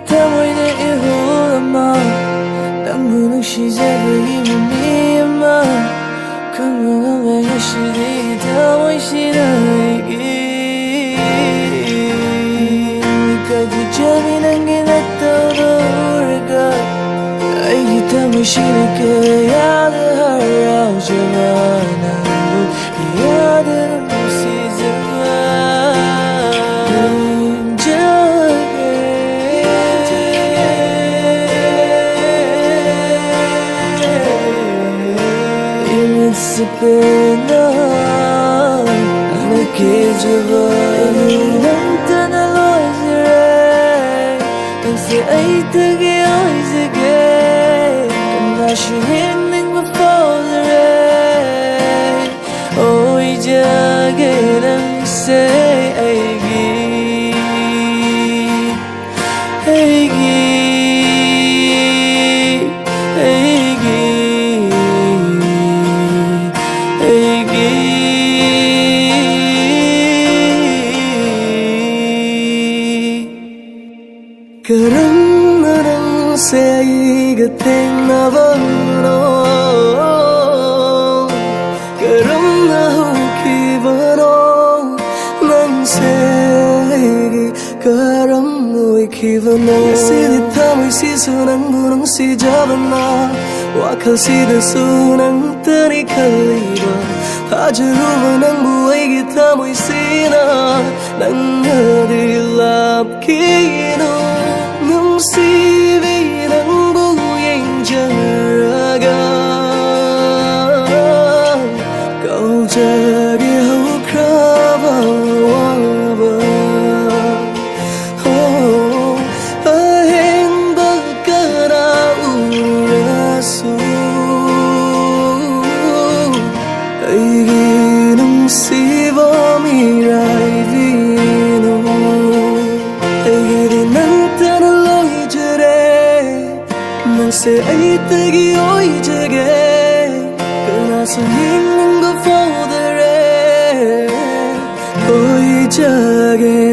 타모이는 이후로만 낭무는 시작이면 니만 그물은 왜 시리 타모이시나이기 까지 재미난 게 낫더라가 아이기 타모이시는 그야를 하라오지만 나도 이야들은 무시지만 Sabina, I'm a kid of I'm say I took it always again. I'm not sure anything before the rain. Oh, we just get and say, hey, 그런 나랑 사이가 됐나봐요 그런 나 기분으로 난 사이기 그런 너의 기분으로 시리 탐의 시선한 분홍 시잡았나 와카시들 순한 뜨니 칼리바 하지루만 부에게 탐의 시나 난 어디 랍기노 Sivilang buong jaraga Kau jadi hukraba Oh, ahing bagkara uraso Ay ginong sivamiray vino Ay gininan say ay tagi oy jage 그나서 있는 거 for the rain oy jage